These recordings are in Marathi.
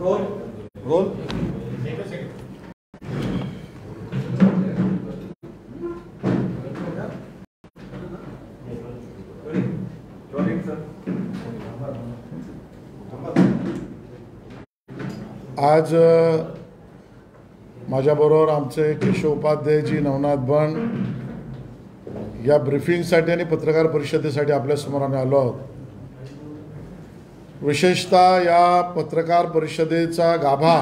रोल रोल आज माझ्याबरोबर आमचे केशव उपाध्यायजी, नवनाथ बन या ब्रीफिंगसाठी आणि पत्रकार परिषदेसाठी आपल्यासमोर आम्ही आलो आहोत. विशेषतः या पत्रकार परिषदेचा गाभा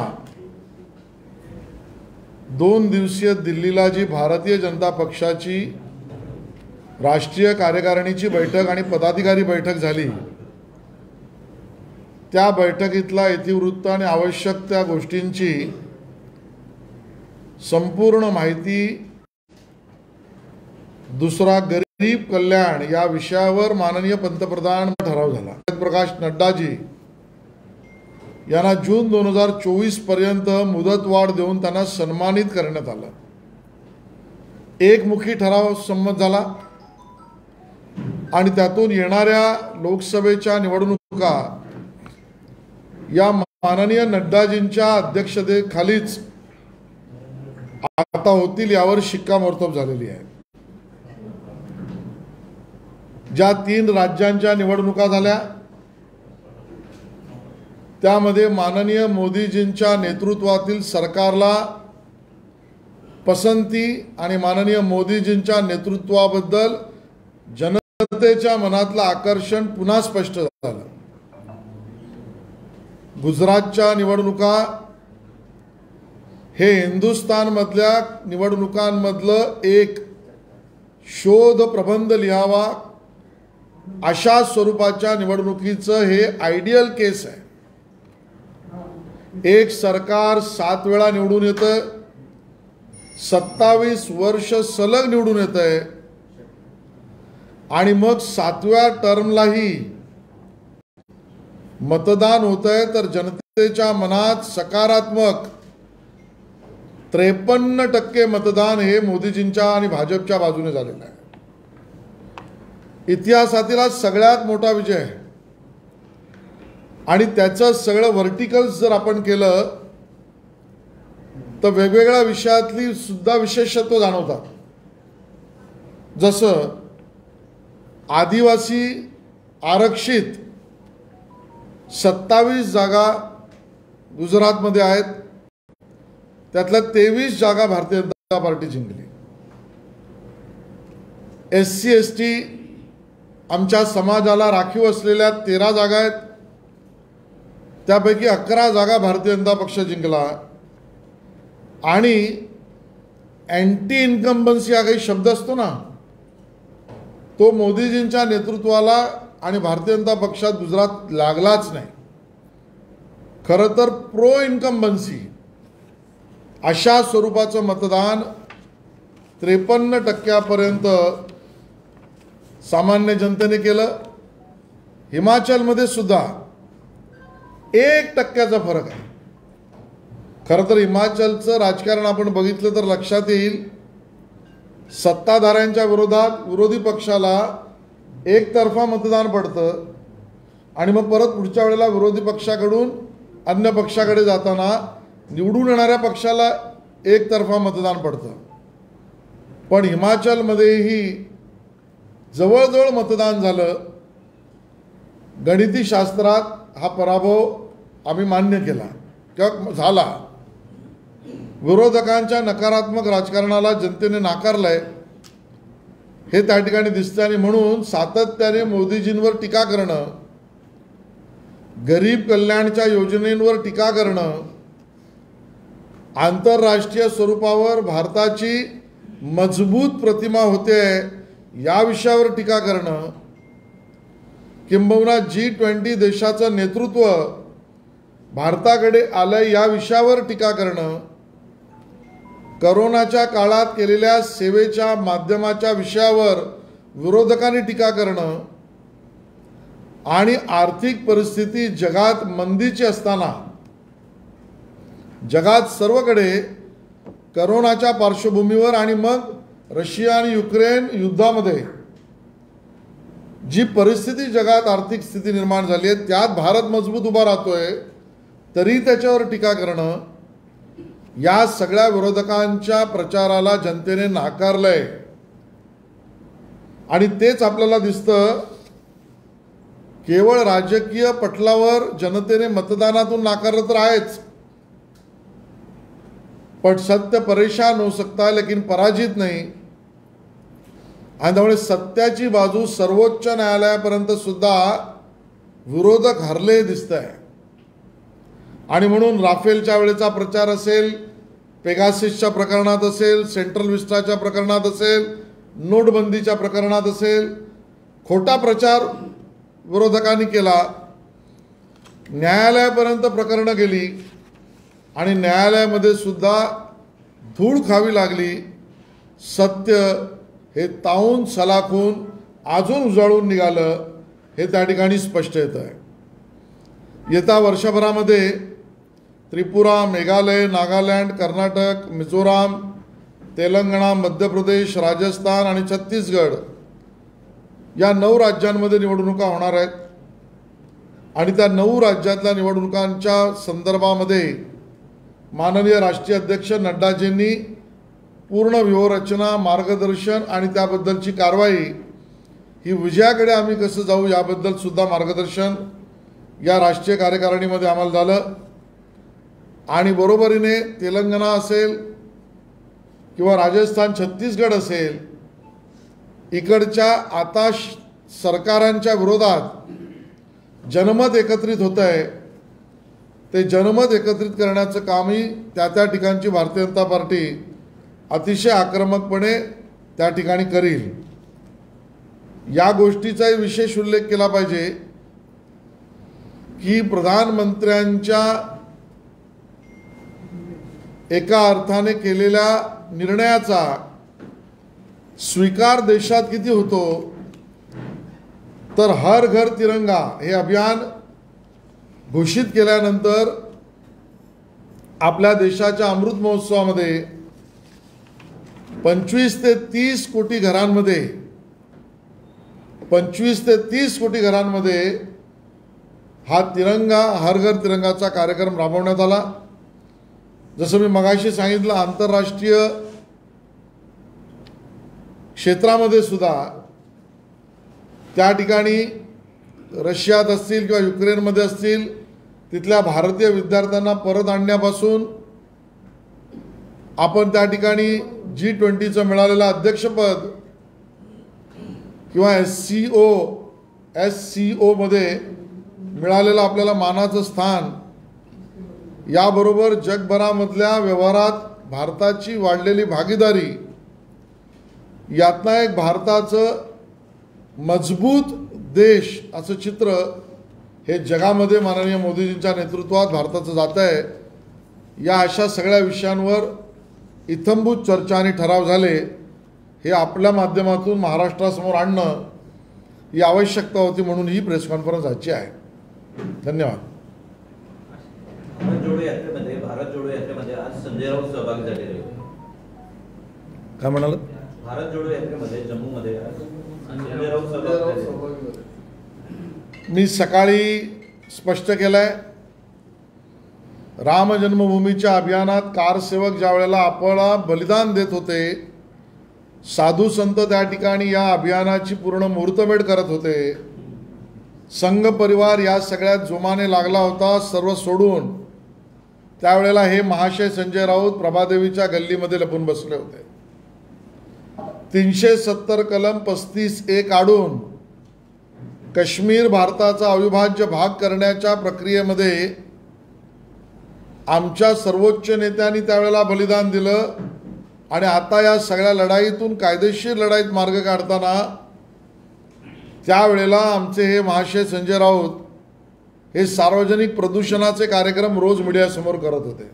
2 दिवसीय दिल्लीला जी भारतीय जनता पक्षाची राष्ट्रीय कार्यकारिणीची बैठक आणि पदाधिकारी बैठक झाली, त्या बैठकीतला इतिवृत्त आणि आवश्यक त्या गोष्टींची संपूर्ण माहिती दुसरा गरीब कल्याण या विषयावर माननीय पंतप्रधान ठराव झाला. प्रकाश नड्डाजी यांना जून 2024 पर्यंत मुदतवाढ देऊन त्यांना सन्मानित करण्यात आलं. एकमुखी ठराव संमत झाला आणि त्यातून येणाऱ्या लोकसभेच्या निवडणुका या माननीय नड्डाजींच्या अध्यक्षतेखालीच आता होतील यावर शिक्कामोर्तब झालेली आहे. ज्या 3 राज्यांच्या निवडणुका झाल्या त्यामध्ये माननीय मोदीजींच्या नेतृत्वातील सरकारला पसंती आणि माननीय मोदीजींच्या नेतृत्वाबद्दल जनतेच्या मनातलं आकर्षण पुन्हा स्पष्ट झालं. गुजरातच्या निवडणुका हे हिंदुस्थानमधल्या निवडणुकांमधलं एक शोध प्रबंध लिहावा अशा स्वरूपाच्या निवडणुकीचं हे आयडियल केस आहे. एक सरकार 7 वेळा निवडून येतं, 27 वर्ष सलग निवडून येतंय आणि मग 7व्या टर्मलाही मतदान होतंय, तर जनतेच्या मनात सकारात्मक 53% मतदान हे मोदीजींच्या आणि भाजपच्या बाजूने झालेलं आहे. इतिहासातील हा सगळ्यात मोठा विजय आहे आणि त्याचं सगळं व्हर्टिकल्स जर आपण केलं तर वेगवेगळ्या विषयातली सुद्धा विशेषत्व जाणवतात. जसं आदिवासी आरक्षित 27 जागा गुजरातमध्ये आहेत, त्यातल्या 23 जागा भारतीय जनता पार्टी जिंकली. SC ST आमच्या समाजाला राखीव असलेल्या 13 जागा आहेत, त्यापैकी 11 जागा भारतीय जनता पक्ष जिंकला. आणि अँटी इन्कम्बन्सी हा काही शब्द असतो ना, तो मोदीजींच्या नेतृत्वाला आणि भारतीय जनता पक्षात गुजरात लागलाच नाही. खरं तर प्रो इन्कम्बन्सी अशा स्वरूपाचं मतदान 53% सामान्य जनतेने केलं. हिमाचलमध्ये सुद्धा 1% फरक आहे. खरं तर हिमाचलचं राजकारण आपण बघितलं तर लक्षात येईल, सत्ताधाऱ्यांच्या विरोधात विरोधी पक्षाला एकतर्फा मतदान पडतं आणि मग परत पुढच्या वेळेला विरोधी पक्षाकडून अन्य पक्षाकडे जाताना निवडून येणाऱ्या पक्षाला एकतर्फा मतदान पडतं. पण हिमाचलमध्येही जवळजवळ मतदान झालं. गणिती शास्त्रात हा पराभव आम्ही मान्य केला किंवा झाला. विरोधकांच्या नकारात्मक राजकारणाला जनतेने नाकारलंय हे त्या ठिकाणी दिसतं आणि म्हणून सातत्याने मोदीजींवर टीका करणं, गरीब कल्याणच्या योजनेंवर टीका करणं, आंतरराष्ट्रीय स्वरूपावर भारताची मजबूत प्रतिमा होते या विषयावर टीका करणं, किंबहुना G20 देशाचं नेतृत्व भारताकडे आलंय या विषयावर टीका करणं, करोनाच्या काळात केलेल्या सेवेच्या माध्यमाच्या विषयावर विरोधकांनी टीका करणं आणि आर्थिक परिस्थिती जगात मंदीची असताना जगात सर्वकडे करोनाच्या पार्श्वभूमीवर आणि मग रशिया आणि युक्रेन युद्धामध्ये जी परिस्थिती जगात आर्थिक स्थिती निर्माण झाली आहे त्यात भारत मजबूत उभा राहतोय, तरी त्याच्यावर टीका करणं, या सगळ्या विरोधकांच्या प्रचाराला जनतेने नाकारलंय. आणि तेच आपल्याला दिसतं, केवळ राजकीय पटलावर जनतेने मतदानातून नाकारलं तर आहेच, पण सत्य परेशान हो सकता है लेकिन पराजित नहीं. आणि त्यामुळे सत्याची बाजू सर्वोच्च न्यायालयापर्यंत सुद्धा विरोधक हरले दिसत आहे. आणि म्हणून राफेलच्या वेळेचा प्रचार असेल, पेगासिसच्या प्रकरणात असेल, सेंट्रल विस्टाच्या प्रकरणात असेल, नोटबंदीच्या प्रकरणात असेल, खोटा प्रचार विरोधकांनी केला. न्यायालयापर्यंत प्रकरणं गेली आणि न्यायालयामध्ये सुद्धा धूळ खावी लागली. सत्य हे तावून सलाखून अजून उजाळून निघालं हे त्या ठिकाणी स्पष्ट येत आहे. येत्या वर्षभरामध्ये त्रिपुरा, मेघालय, नागालँड, कर्नाटक, मिझोराम, तेलंगणा, मध्य प्रदेश, राजस्थान आणि छत्तीसगड या 9 राज्यांमध्ये निवडणुका होणार आहेत. आणि त्या 9 राज्यातल्या निवडणुकांच्या संदर्भामध्ये माननीय राष्ट्रीय अध्यक्ष नड्डाजींनी पूर्ण व्यूहरचना, मार्गदर्शन आणि त्याबद्दलची कारवाई ही विजयाकडे आम्ही कसं जाऊ याबद्दल सुद्धा मार्गदर्शन या राष्ट्रीय कार्यकारिणीमध्ये आम्हाला झालं. आणि बरोबरीने तेलंगणा असेल किंवा राजस्थान, छत्तीसगड असेल, इकडच्या आता सरकारांच्या विरोधात जनमत एकत्रित होत आहे. ते जनमत एकत्रित करण्याचं कामही त्या ठिकाणची भारतीय जनता पार्टी अतिशय आक्रमकपणे त्या ठिकाणी करील. या गोष्टीचाही विशेष उल्लेख केला पाहिजे की प्रधानमंत्र्यांच्या एका अर्थाने केलेल्या निर्णयाचा स्वीकार देशात किती होतो, तर हर घर तिरंगा हे अभियान घोषित केल्यानंतर आपल्या देशाच्या अमृत महोत्सवामध्ये 25 ते 30 कोटी घरांमध्ये 25 ते 30 कोटी घरांमध्ये हा तिरंगा, हर घर तिरंगाचा कार्यक्रम राबवण्यात आला. जसं मी मगाशी सांगितलं, आंतरराष्ट्रीय क्षेत्रामध्ये सुद्धा त्या ठिकाणी रशियात असतील किंवा युक्रेनमध्ये असतील, तिथल्या भारतीय विद्यार्थ्यांना परत आणण्यापासून आपण त्या ठिकाणी G20चं मिळालेलं अध्यक्षपद किंवा SCO मध्ये मिळालेलं आपल्याला मानाचं स्थान, याबरोबर जगभरामधल्या व्यवहारात भारताची वाढलेली भागीदारी, यातनं एक भारताचं मजबूत देश असं चित्र हे जगामध्ये माननीय मोदीजींच्या नेतृत्वात भारताचं जात आहे. या अशा सगळ्या विषयांवर इत्थंभूत चर्चा आणि ठराव झाले. हे आपल्या माध्यमातून महाराष्ट्रासमोर आणणं ही आवश्यकता होती, म्हणून ही प्रेस कॉन्फरन्स आजची आहे. धन्यवाद. भारत जोडो यात्रेमध्ये आज संजय राऊत सहभागी झालेले. काय म्हणाल? भारत जोडो यात्रेमध्ये जम्मूमध्ये संजय राऊत सहभागी. मी सकाळी स्पष्ट केलंय, राम जन्मभूमीच्या अभियानात कारसेवक ज्या वेळेला आपला बलिदान देत होते, साधू संत त्या ठिकाणी या अभियानाची पूर्ण मुहूर्तमेढ करत होते, संघ परिवार या सगळ्यात जोमाने लागला होता सर्व सोडून, त्यावेळेला हे महाशय संजय राऊत प्रभादेवीच्या गल्लीमध्ये लपून बसले होते. 370 कलम 35A काढून काश्मीर भारताचा अविभाज्य भाग करण्याच्या प्रक्रियेमध्ये आमच्या सर्वोच्च नेत्यांनी त्यावेळेला बलिदान दिलं. आणि आता या सगळ्या लढाईतून कायदेशीर लढाईत मार्ग काढताना त्यावेळेला आमचे हे महाशय संजय राऊत हे सार्वजनिक प्रदूषणाचे कार्यक्रम रोज मीडियासमोर करत होते.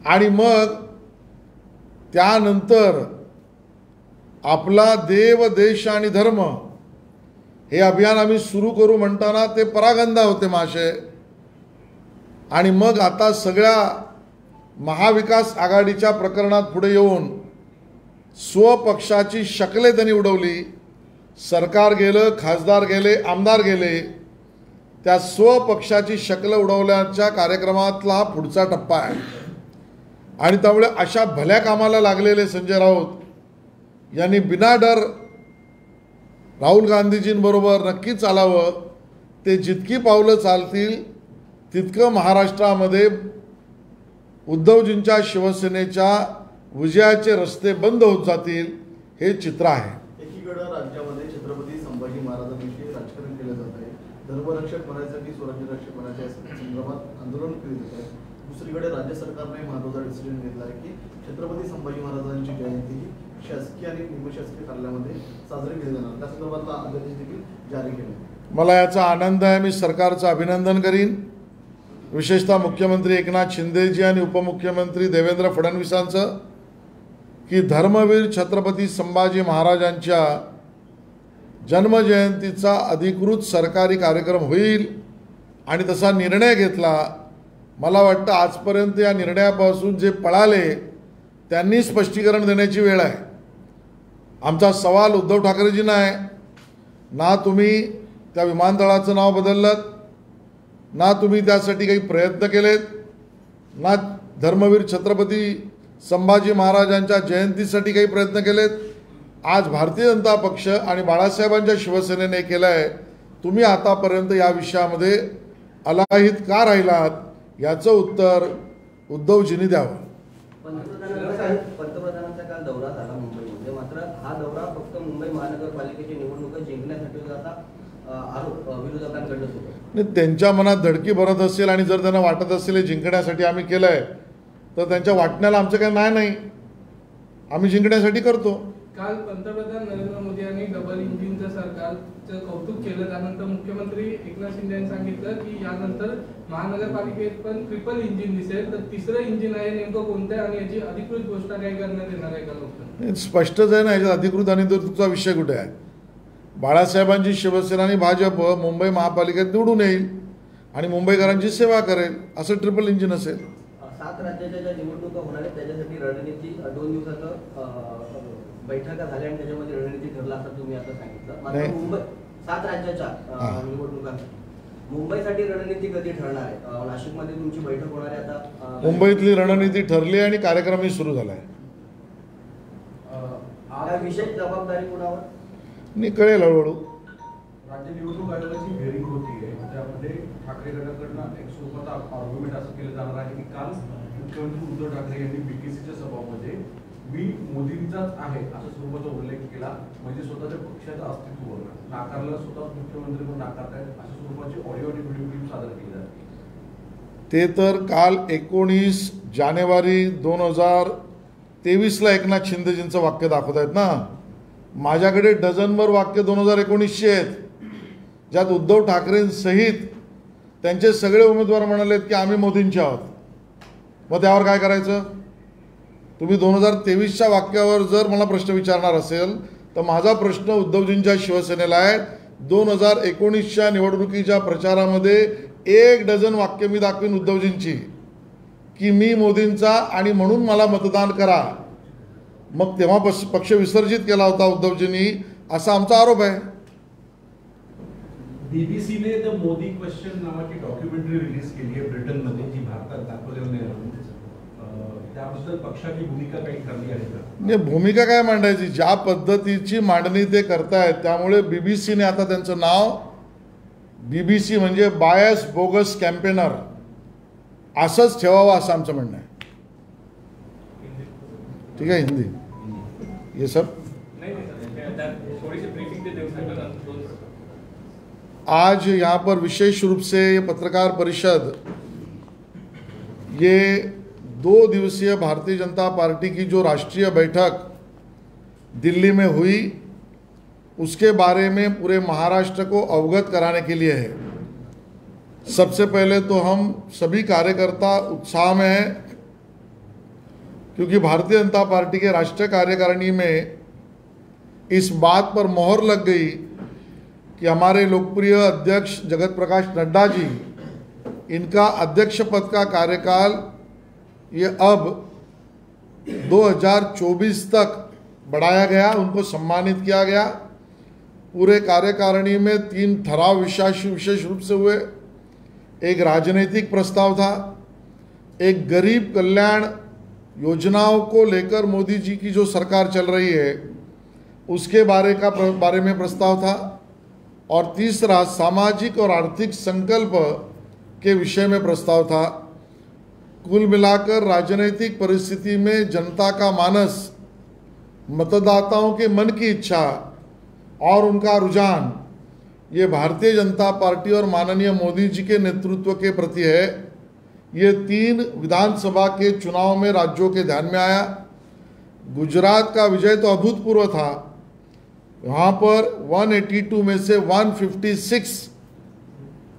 आणि मग त्यानंतर आपला देव, देश आणि धर्म हे अभियान आम्ही सुरू करू म्हणताना ते परागंदा होते महाशय. आणि मग आता सगळ्या महाविकास आघाडीच्या प्रकरणात पुढे येऊन स्वपक्षाची शकले त्यांनी उडवली. सरकार गेलं, खासदार गेले, आमदार गेले, त्या स्वपक्षाची शक्ल उडवण्याच्या कार्यक्रमातला हा पुढचा टप्पा आहे. आणि त्यामुळे अशा भल्या कामाला लागलेले संजय राऊत यांनी बिनाडर राहुल गांधीजींबरोबर नक्की चालावं. ते जितकी पावलं चालतील तितकं महाराष्ट्रामध्ये उद्धवजींच्या शिवसेनेच्या विजयाचे रस्ते बंद होत जातील, हे चित्र आहे. एकीकडे राज्यामध्ये छत्रपती संभाजी महाराजांविषयी राजकारण केलं जात आहे. धर्मरक्षक बनायसाठी स्वराज्य रक्षक बनायच्या संदर्भात आंदोलन केले जात आहे. दुसरीकडे राज्य सरकारने महत्त्वाचा डिसिजन घेतला आहे की छत्रपती संभाजी महाराजांची जयंती ही शासकीय आणि निमशासकीय कार्यालयामध्ये साजरी केली जाणार. त्या संदर्भातला आदेश देखील जारी केला. मला याचा आनंद आहे. मी सरकारचं अभिनंदन करीन, विशेषतः मुख्यमंत्री एकनाथ शिंदेजी आणि उपमुख्यमंत्री देवेंद्र फडणवीसांचं, की धर्मवीर छत्रपती संभाजी महाराजांच्या जन्मजयंतीचा अधिकृत सरकारी कार्यक्रम होईल आणि तसा निर्णय घेतला. मला वाटतं आजपर्यंत या निर्णयापासून जे पळाले त्यांनी स्पष्टीकरण देण्याची वेळ आहे. आमचा सवाल उद्धव ठाकरेजींना आहे, ना तुम्ही त्या विमानतळाचं नाव बदललं, ना तुम्ही त्यासाठी काही प्रयत्न केलेत, ना धर्मवीर छत्रपती संभाजी महाराजांच्या जयंतीसाठी काही प्रयत्न केलेत. आज भारतीय जनता पक्ष आणि बाळासाहेबांच्या शिवसेनेने केलं आहे. तुम्ही आतापर्यंत या विषयामध्ये अलाहित का राहिलात, याचं उत्तर उद्धवजींनी द्यावं. पंतप्रधानांचा काल दौरा झाला मुंबईमध्ये, मात्र हा दौरा फक्त मुंबई महानगरपालिकेची निवडणुका जिंकण्यासाठी होता, आरोप विरोधकांकडून होतो. त्यांच्या मनात धडकी भरत असेल आणि जर त्यांना वाटत असेल हे जिंकण्यासाठी आम्ही केलं आहे, तर त्यांच्या वाटण्याला आमचं काही नाही. आम्ही जिंकण्यासाठी करतो. काल पंतप्रधान नरेंद्र मोदी यांनी डबल इंजिनचं सरकारचं कौतुक केलं. त्यानंतर मुख्यमंत्री एकनाथ शिंदे यांनी सांगितलं की यानंतर महानगरपालिकेत पण ट्रिपल इंजिन दिसेल. तर तिसरं इंजिन आहे नेमकं कोणतं आहे आणि याची अधिकृत घोषणा काय करण्यात येणार आहे का? लोक स्पष्टच आहे ना, याच्यात अधिकृत आणि अनधिकृतचा विषय कुठे आहे? बाळासाहेबांची शिवसेना आणि भाजप मुंबई महापालिकेत निवडून येईल आणि मुंबईकरांची सेवा करेल, असं ट्रिपल इंजिन असेल. 7 राज्याच्या ज्या निवडणुका होणार आहेत त्याच्यासाठी रणनीती 2 दिवसाचं बैठका झाल्या आणि त्याच्यामध्ये रणनीती ठरला असं तुम्ही आता सांगितलं. मात्र मुंबई 7 राज्याच्या निवडणुका मुंबईसाठी रणनीती कधी ठरणार आहे? नाशिकमध्ये तुमची बैठक होणार आहे आता. मुंबईतली रणनीती ठरली आणि कार्यक्रमही सुरू झाला आहे. विशेष जबाबदारी कोणावर? नाही, कळेल हळूहळू. राज्य निवडणूक आयोगाची हिअरिंग होती आहे, त्यामध्ये ठाकरे गटाकडनं एक स्वतःचा आर्ग्युमेंट असं केलं जाणार आहे की काल मुख्यमंत्री उद्धव ठाकरे यांनी बीकेसीच्या सभामध्ये मी मोदींचाच आहे असं स्वरूपाचा उल्लेख केला, म्हणजे स्वतःच्या पक्षाचं अस्तित्व नाकारलं, स्वतः मुख्यमंत्री पण नाकारतायत अशा स्वरूपाची ऑडिओ आणि व्हिडिओ क्लिप सादर केली जाते. ते तर काल 19 जानेवारी 2023ला एकनाथ शिंदेजींचं वाक्य दाखवत आहेत ना. माझ्याकडे डझनभर वाक्य 2019ची आहेत, ज्यात उद्धव ठाकरेंसहित त्यांचे सगळे उमेदवार म्हणालेत की आम्ही मोदींचे आहोत. मग त्यावर काय करायचं? तुम्ही 2023च्या वाक्यावर जर मला प्रश्न विचारणार असेल तर माझा प्रश्न उद्धवजींच्या शिवसेनेला आहे. 2019च्या निवडणुकीच्या प्रचारामध्ये 1 डझन वाक्य मी दाखवीन उद्धवजींची की मी मोदींचा आणि म्हणून मला मतदान करा. मग तेव्हा पक्ष विसर्जित केला होता उद्धवजींनी, असा आमचा आरोप आहे. बीबीसीने द मोदी क्वेश्चन नावाची डॉक्युमेंटरी रिलीज केली आहे ब्रिटनमध्ये, जी भारतात दाखवलेली नाही. त्याबद्दल पक्षाची भूमिका काही ठरली आहे का? म्हणजे भूमिका काय मांडायची? ज्या पद्धतीची मांडणी ते करतायत त्यामुळे बीबीसीने आता त्यांचं नाव बीबीसी म्हणजे बायस बोगस कॅम्पेनर असंच ठेवावं असं आमचं म्हणणं आहे. ठीक है, हिंदी ये सब आज यहाँ पर विशेष रूप से ये पत्रकार परिषद, ये 2 दिवसीय भारतीय जनता पार्टी की जो राष्ट्रीय बैठक दिल्ली में हुई उसके बारे में पूरे महाराष्ट्र को अवगत कराने के लिए है. सबसे पहले तो हम सभी कार्यकर्ता उत्साह में हैं क्योंकि भारतीय जनता पार्टी के राष्ट्रीय कार्यकारिणी में इस बात पर मोहर लग गई कि हमारे लोकप्रिय अध्यक्ष जगत प्रकाश नड्डा जी, इनका अध्यक्ष पद का कार्यकाल ये अब 2024 तक बढ़ाया गया, उनको सम्मानित किया गया. पूरे कार्यकारिणी में 3 ठराव विशेष रूप से हुए। एक राजनीतिक प्रस्ताव था, एक गरीब कल्याण योजनाओं को लेकर मोदी जी की जो सरकार चल रही है उसके बारे में प्रस्ताव था, और तीसरा सामाजिक और आर्थिक संकल्प के विषय में प्रस्ताव था। कुल मिलाकर राजनीतिक परिस्थिति में जनता का मानस, मतदाताओं के मन की इच्छा और उनका रुझान ये भारतीय जनता पार्टी और माननीय मोदी जी के नेतृत्व के प्रति है। ये 3 विधानसभा के चुनाव में राज्यों के ध्यान में आया। गुजरात का विजय तो अभूतपूर्व था, वहाँ पर 182 में से 156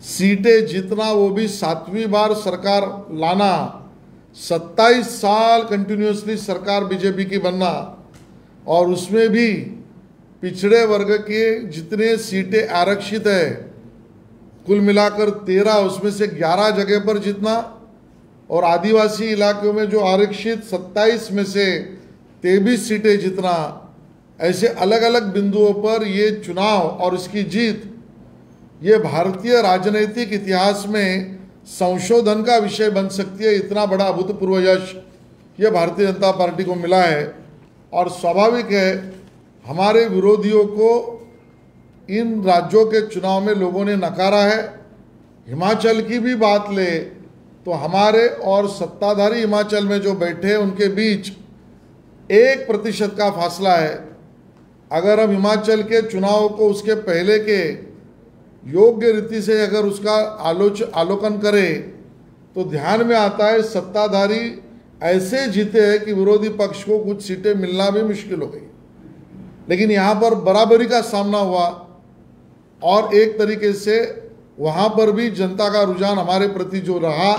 सीटें जीतना, वो भी 7वीं बार सरकार लाना, 27 साल कंटिन्यूसली सरकार बीजेपी की बनना, और उसमें भी पिछड़े वर्ग के जितने सीटें आरक्षित है कुल मिलाकर 13, उसमें से 11 जगह पर जीतना, और आदिवासी इलाकों में जो आरक्षित 27 में से 23 सीटें जीतना, ऐसे अलग अलग बिंदुओं पर ये चुनाव और इसकी जीत ये भारतीय राजनीतिक इतिहास में संशोधन का विषय बन सकती है। इतना बड़ा अभूतपूर्व यश ये भारतीय जनता पार्टी को मिला है, और स्वाभाविक है हमारे विरोधियों को इन राज्यों के चुनाव में लोगों ने नकारा है। हिमाचल की भी बात ले तो हमारे और सत्ताधारी हिमाचल में जो बैठे हैं उनके बीच 1% का फासला है। अगर हम हिमाचल के चुनाव को उसके पहले के योग्य रीति से अगर उसका आलोकन करें तो ध्यान में आता है सत्ताधारी ऐसे जीते हैं कि विरोधी पक्ष को कुछ सीटें मिलना भी मुश्किल हो गई। लेकिन यहाँ पर बराबरी का सामना हुआ, और एक तरीके से वहाँ पर भी जनता का रुझान हमारे प्रति जो रहा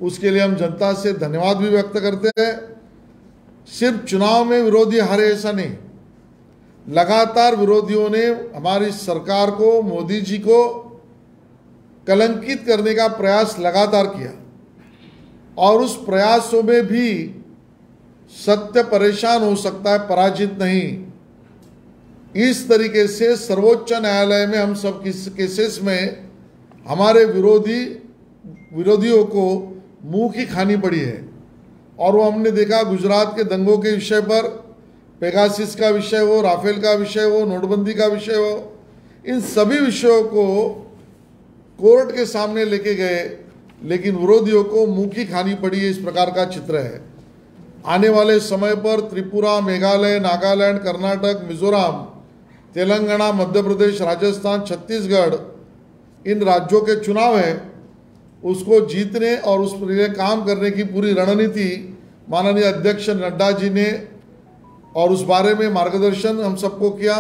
उसके लिए हम जनता से धन्यवाद भी व्यक्त करते हैं। सिर्फ चुनाव में विरोधी हारे ऐसा नहीं, लगातार विरोधियों ने हमारी सरकार को, मोदी जी को कलंकित करने का प्रयास लगातार किया, और उस प्रयासों में भी सत्य परेशान हो सकता है, पराजित नहीं। इस तरीके से सर्वोच्च न्यायालय में हम सब केसेस में हमारे विरोधियों को मुंह की खानी पड़ी है, और वो हमने देखा गुजरात के दंगों के विषय पर, पेगासिस का विषय हो, राफेल का विषय हो, नोटबंदी का विषय हो, इन सभी विषयों को कोर्ट के सामने लेके गए, लेकिन विरोधियों को मुंह की खानी पड़ी है। इस प्रकार का चित्र है। आने वाले समय पर त्रिपुरा, मेघालय, नागालैंड, कर्नाटक, मिजोरम, तेलंगाना, मध्य प्रदेश, राजस्थान, छत्तीसगढ़, इन राज्यों के चुनाव है, उसको जीतने और उस पर लिए काम करने की पूरी रणनीति माननीय अध्यक्ष नड्डा जी ने और उस बारे में मार्गदर्शन हम सबको किया।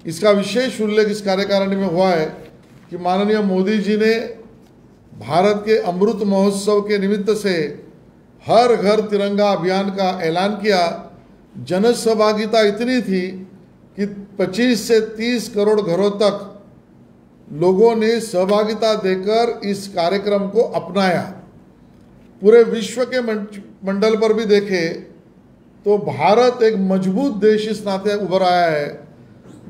इसका विशेष उल्लेख इस कार्यकारिणी में हुआ है कि माननीय मोदी जी ने भारत के अमृत महोत्सव के निमित्त से हर घर तिरंगा अभियान का ऐलान किया। जन सहभागिता इतनी थी कि 25 से 30 करोड़ घरों तक लोगों ने सहभागिता देकर इस कार्यक्रम को अपनाया। पूरे विश्व के मंडल पर भी देखे तो भारत एक मजबूत देश इस नाते उभर आया है।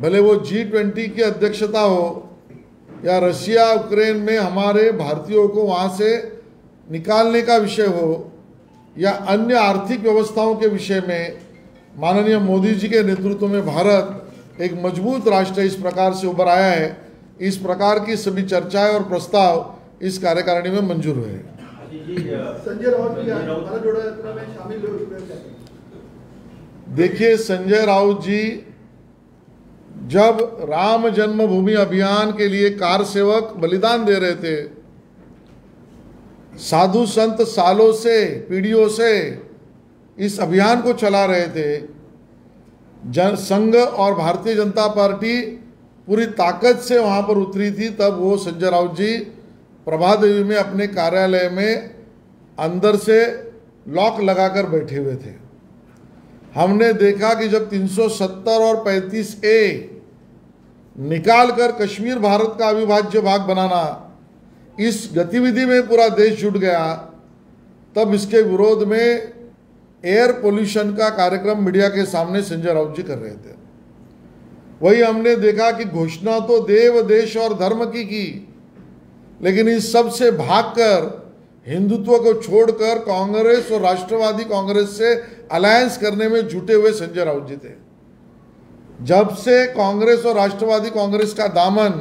भले वो G20 की अध्यक्षता हो या रशिया यूक्रेन में हमारे भारतीयों को वहाँ से निकालने का विषय हो या अन्य आर्थिक व्यवस्थाओं के विषय में, माननीय मोदी जी के नेतृत्व में भारत एक मजबूत राष्ट्र इस प्रकार से उभर आया है। इस प्रकार की सभी चर्चाएं और प्रस्ताव इस कार्यकारिणी में मंजूर हुए। संजय राउत भी भारत जोड़ो यात्रा में शामिल हुए। देखिए, संजय राउत जी जब राम जन्मभूमि अभियान के लिए कार सेवक बलिदान दे रहे थे, साधु संत सालों से, पीढ़ियों से इस अभियान को चला रहे थे, संघ और भारतीय जनता पार्टी पूरी ताकत से वहां पर उतरी थी, तब वो संजय राउत जी प्रभात देवी में अपने कार्यालय में अंदर से लॉक लगाकर बैठे हुए थे। हमने देखा कि जब 370 और 35A निकालकर कश्मीर भारत का अविभाज्य भाग बनाना, इस गतिविधि में पूरा देश जुट गया, तब इसके विरोध में एयर पोल्यूशन का कार्यक्रम मीडिया के सामने संजय राउत जी कर रहे थे। वही हमने देखा कि घोषणा तो देव देश और धर्म की, लेकिन इस सब से भागकर हिंदुत्व को छोड़कर कांग्रेस और राष्ट्रवादी कांग्रेस से अलायंस करने में जुटे हुए संजय राउत जी थे। जब से कांग्रेस और राष्ट्रवादी कांग्रेस का दामन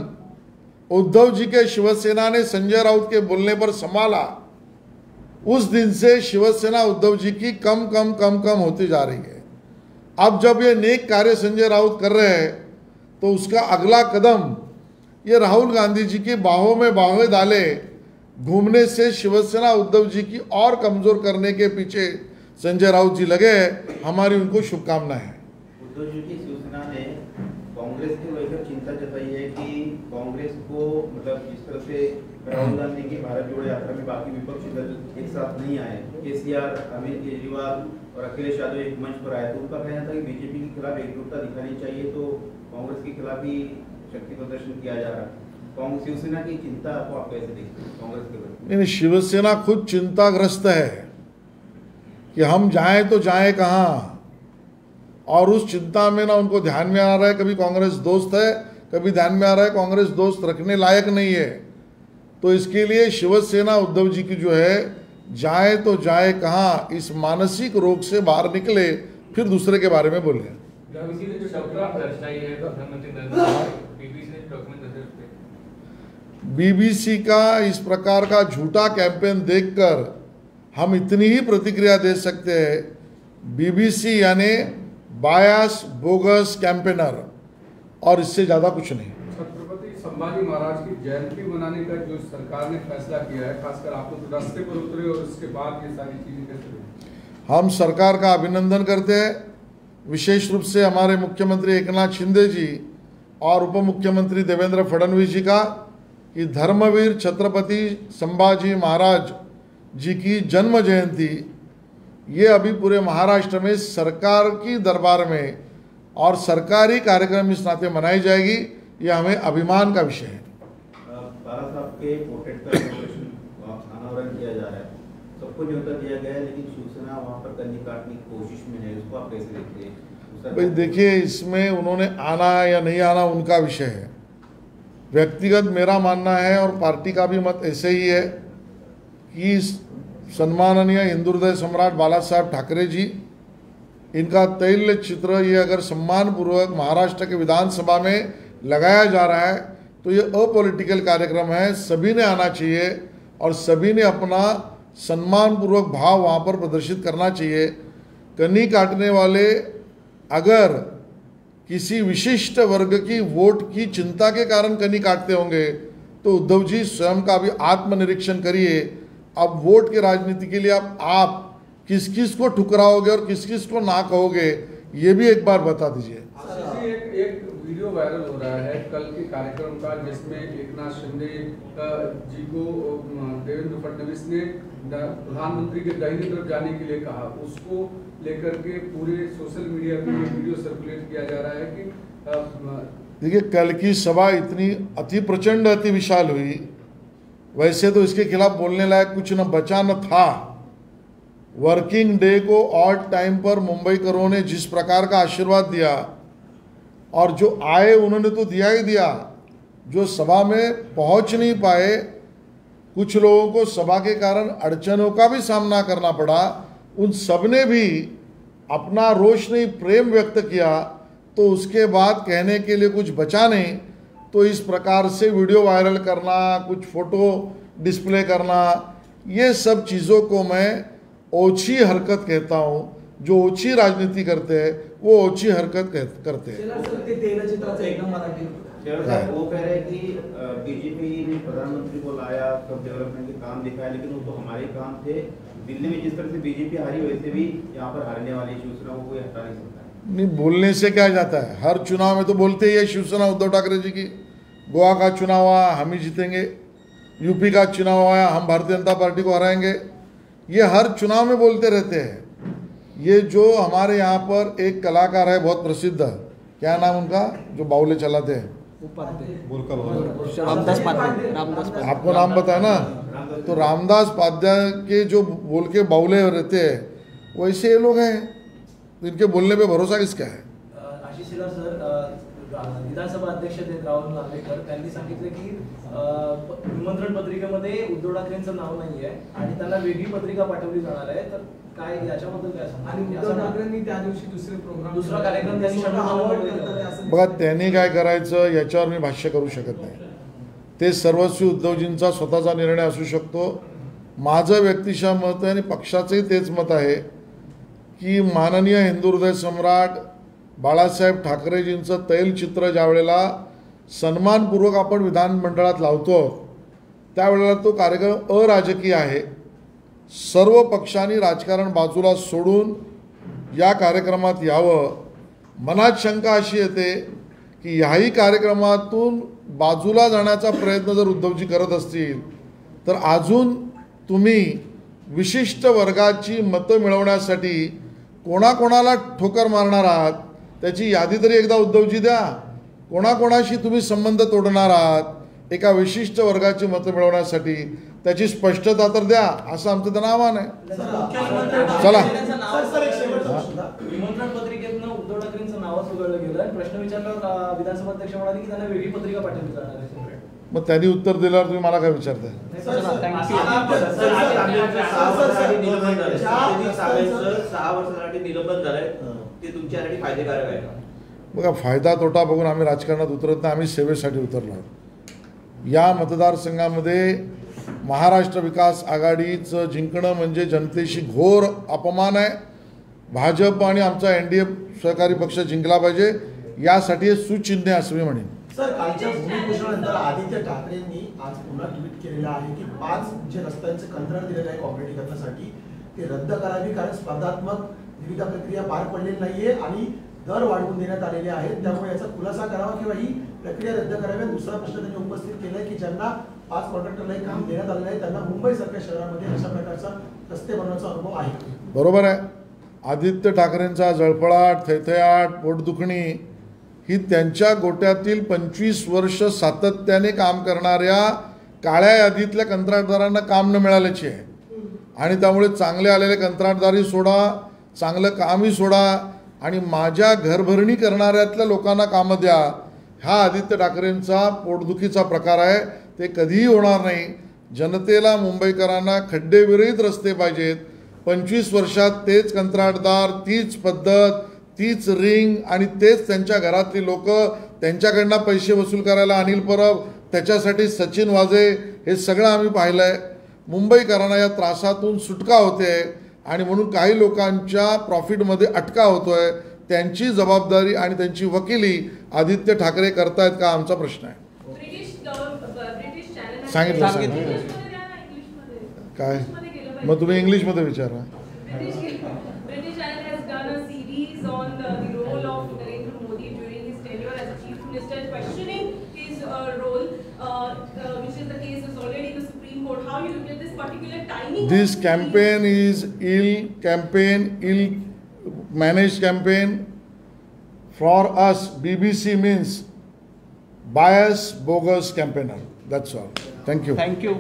उद्धव जी के शिवसेना ने संजय राउत के बोलने पर संभाला, उस दिन से शिवसेना उद्धव जी की कम कम होती जा रही है। अब जब ये नेक कार्य संजय राउत कर रहे हैं तो उसका अगला कदम ये राहुल गांधी जी की बाहों में बाहें डाले घूमने से शिवसेना उद्धव जी की और कमजोर करने के पीछे संजय राउत जी लगे। हमारी उनको शुभकामनाएं हैं। उद्धव जी की शिवसेना ने कांग्रेस को लेकर चिंता जताई है कि कांग्रेस को मतलब जिस तरह से राहुल गांधी की भारत जोड़ो यात्रा में बाकी विपक्षी दल एक साथ नहीं आए, केसीआर, अरविंद केजरीवाल और अखिलेश यादव एक मंच पर आए, तो उनका कहना था कि बीजेपी के खिलाफ एकजुटता दिखानी चाहिए, तो कांग्रेस के खिलाफ ही शक्ति प्रदर्शन किया जा रहा है। कांग्रेस शिवसेना की चिंता को आप कैसे देखते हैं कांग्रेस के बारे में? शिवसेना खुद चिंताग्रस्त है कि हम जाएं तो जाएं कहां, और उस चिंता में ना उनको ध्यान में आ रहा है कभी कांग्रेस दोस्त है, कभी ध्यान में आ रहा है कांग्रेस दोस्त रखने लायक नहीं है। तो इसके लिए शिवसेना उद्धव जी की जो है जाए तो जाए कहां, इस मानसिक रोग से बाहर निकले, फिर दूसरे के बारे में बोले। बीबीसी का इस प्रकार का झूठा कैंपेन देखकर हम इतनी ही प्रतिक्रिया दे सकते हैं, बीबीसी यानी बायस बोगस कैंपेनर, और इससे ज्यादा कुछ नहीं। छत्रपति संभाजी महाराज की जयंती मनाने का जो सरकार ने फैसला किया है, खासकर आप लोग रास्ते पर उतरे और उसके बाद ये सारी चीजें कैसे हुई? हम सरकार का अभिनंदन करते हैं, विशेष रूप से हमारे मुख्यमंत्री एकनाथ शिंदे जी और उप मुख्यमंत्री देवेंद्र फडणवीस जी का, कि धर्मवीर छत्रपति संभाजी महाराज जी की जन्म जयंती ये अभी पूरे महाराष्ट्र में सरकार की दरबार में और सरकारी कार्यक्रम इस नाते मनाई जाएगी, ये हमें अभिमान का विषय है। बाला साहब के पोर्ट्रेट का अनावरण किया जा रहा है, सबको न्योता दिया गया है, लेकिन शिवसेना वहां पर कन्नी काटने की कोशिश में है, उसको आप कैसे देखते हैं? भाई देखिए, इसमें उन्होंने आना या नहीं आना उनका विषय है। व्यक्तिगत मेरा मानना है और पार्टी का भी मत ऐसे ही है कि सम्माननीय हिंदू हृदय सम्राट बाला साहब ठाकरे जी, इनका तैल्य चित्र ये अगर सम्मानपूर्वक महाराष्ट्र के विधानसभा में लगाया जा रहा है तो ये अपॉलिटिकल कार्यक्रम है, सभी ने आना चाहिए और सभी ने अपना सम्मानपूर्वक भाव वहाँ पर प्रदर्शित करना चाहिए। कन्नी काटने वाले अगर किसी विशिष्ट वर्ग की वोट की चिंता के कारण कन्नी काटते होंगे तो उद्धव जी स्वयं का भी आत्मनिरीक्षण करिए। अब वोट की राजनीति के लिए आप किस किस को ठुकराओगे और किस किस को ना कहोगे, ये भी एक बार बता दीजिए। एक वीडियो वायरल हो रहा है कल के कार्यक्रम का, जिसमें एकनाथ शिंदे जी को देवेंद्र फडणवीस ने प्रधानमंत्री के दाहिने तरफ जाने के लिए कहा, उसको लेकर के पूरे सोशल मीडिया पे वीडियो सर्कुलेट किया जा रहा है कि देखिए, कल की सभा इतनी अति प्रचंड अति विशाल हुई, वैसे तो इसके खिलाफ बोलने लायक कुछ न बचा न था। वर्किंग डे को ऑड टाइम पर मुंबईकरों ने जिस प्रकार का आशीर्वाद दिया, और जो आए उन्होंने तो दिया ही दिया, जो सभा में पहुंच नहीं पाए, कुछ लोगों को सभा के कारण अड़चनों का भी सामना करना पड़ा, उन सब ने भी अपना रोष नहीं प्रेम व्यक्त किया, तो उसके बाद कहने के लिए कुछ बचा नहीं। तो इस प्रकार से वीडियो वायरल करना, कुछ फोटो डिस्प्ले करना, ये सब चीज़ों को मैं ओछी हरकत कहता हूँ। जो ओछी राजनीति करते हैं वो ओछी हरकत करते हैं। वो कह रहे हैं कि बीजेपी ने प्रधानमंत्री को लाया, सब डेवलपमेंट के काम दिखाया, लेकिन वो तो हमारे काम थे। दिल्ली में जिस तरह से बीजेपी हारी, वैसे भी यहाँ पर हारने वाली शिवसेना को कोई हटा नहीं सकता। नहीं, बोलने से क्या जाता है, हर चुनाव में तो बोलते ही है शिवसेना उद्धव ठाकरे जी की। गोवा का चुनाव आया, हम ही जीतेंगे, यूपी का चुनाव आया, हम भारतीय जनता पार्टी को हराएंगे, ये हर चुनाव में बोलते रहते हैं। ये जो हमारे यहाँ पर एक कलाकार है बहुत प्रसिद्ध, क्या नाम उनका, जो बाउले चलाते हैं, आपको नाम बताया ना, तो रामदास पाध्याय के जो बोल के बाउले रहते हैं, वैसे ये लोग हैं, इनके बोलने पे भरोसा किसका है? आशीष शेलार सर, विधानसभा अध्यक्ष आहेत राहुल नार्वेकर, त्यांनी सांगितलं की निमंत्रण पत्रिकेमध्ये उद्धव ठाकरेंचं नाव नाही आहे आणि त्यांना वेगळी पत्रिका पाठवली जाणार आहे. तर काय याच्याबद्दल काय सांगणार? आणि उद्धव ठाकरेंनी त्या दिवशी दुसरा कार्यक्रम त्यांनी schedule बघा, त्यांनी काय करायचं याच्यावर मी भाष्य करू शकत नाही. ते सर्वस्वी उद्धवजींचा स्वतःचा निर्णय असू शकतो. माझं व्यक्तिशः मत आहे आणि पक्षाचंही तेच मत आहे की माननीय हिंदू हृदय सम्राट बाळासाहेब ठाकरेजींचं तैलचित्र ज्या वेळेला सन्मानपूर्वक आपण विधानमंडळात लावतो त्यावेळेला तो कार्यक्रम अराजकीय आहे. सर्व पक्षांनी राजकारण बाजूला सोडून या कार्यक्रमात यावं. मनात शंका अशी येते की ह्याही कार्यक्रमातून बाजूला जाण्याचा प्रयत्न जर उद्धवजी करत असतील तर अजून तुम्ही विशिष्ट वर्गाची मतं मिळवण्यासाठी कोणाकोणाला ठोकर मारणार आहात त्याची यादी तरी एकदा उद्धवजी द्या. कोणाकोणाशी तुम्ही संबंध तोडणार आहात एका विशिष्ट वर्गाची मतं मिळवण्यासाठी त्याची स्पष्टता तर द्या, असं आमचं त्यांना आव्हान आहे. चला, निमंत्रण पत्रिकेतनं उद्धव ठाकरेंचं नावच उघडलं गेलं आणि प्रश्न विचारल्यावर विधानसभा अध्यक्ष म्हणाले की त्यांना वेगळी पत्रिका पाठवली जाणार आहे. मग त्यांनी उत्तर दिल्यावर तुम्ही मला काय विचारताय? 6 वर्षासाठी निलंबन झालंय, ते तुमच्यासाठी फायदेकारक आहे का? बघा, फायदा तोटा बघून आम्ही राजकारणात उतरत नाही, आम्ही सेवेसाठी उतरलो आहोत. या मतदारसंघामध्ये महाराष्ट्र विकास आघाडीचं जिंकणं म्हणजे जनतेशी घोर अपमान आहे. भाजप आणि आमचा NDA सहकारी पक्ष जिंकला पाहिजे, यासाठी हे सुचिन्ह आहे असं मी म्हणेन. सर, कालच्या भूमिपुजनानंतर आदित्य ठाकरेंनी आज पुन्हा ट्विट केलेलं आहे की 5 जे रस्त्यांचे कंत्राट दिलेलं आहे काँक्रिटीकरणासाठी ते रद्द करावी, कारण स्पर्धात्मक निविदा प्रक्रिया पार पडलेली नाहीये आणि दर वाढवून देण्यात आलेले आहेत. त्यामुळे याचा खुलासा करावा किंवा ही प्रक्रिया रद्द करावी. दुसरा प्रश्न त्यांनी उपस्थित केलाय की ज्यांना 5 कॉन्ट्रॅक्टरला काम देण्यात आलेलं आहे त्यांना मुंबईसारख्या शहरामध्ये अशा प्रकारचा रस्ते बनवण्याचा अनुभव आहे. बरोबर आहे. आदित्य ठाकरेंचा जळफळाट, थैथयाट, पोटदुखणी ही त्यांच्या गोट्यातील 25 वर्ष सातत्याने काम करणाऱ्या काळ्या यादीतल्या कंत्राटदारांना काम न मिळाल्याची आहे. आणि त्यामुळे चांगले आलेले कंत्राटदारही सोडा, चांगलं कामही सोडा आणि माझ्या घरभरणी करणाऱ्यातल्या लोकांना कामं द्या. हा आदित्य ठाकरेंचा पोटदुखीचा प्रकार आहे. ते कधीही होणार नाही. जनतेला, मुंबईकरांना खड्डेविरहित रस्ते पाहिजेत. 25 वर्षात तेच कंत्राटदार, तीच पद्धत, तीच रिंग आणि तेच त्यांच्या घरातली लोक, त्यांच्याकडनं पैसे वसूल करायला अनिल परब, त्याच्यासाठी सचिन वाजे, हे सगळं आम्ही पाहिलं आहे. मुंबईकरांना या त्रासातून सुटका होते आणि म्हणून काही लोकांच्या प्रॉफिटमध्ये अटका होतोय. त्यांची जबाबदारी आणि त्यांची वकिली आदित्य ठाकरे करतायत का, आमचा प्रश्न आहे. सांगितलं काय? मग तुम्ही इंग्लिशमध्ये विचारा. This campaign is ill-managed campaign. For us, BBC means bias, bogus campaigner. That's all. Thank you. Thank you.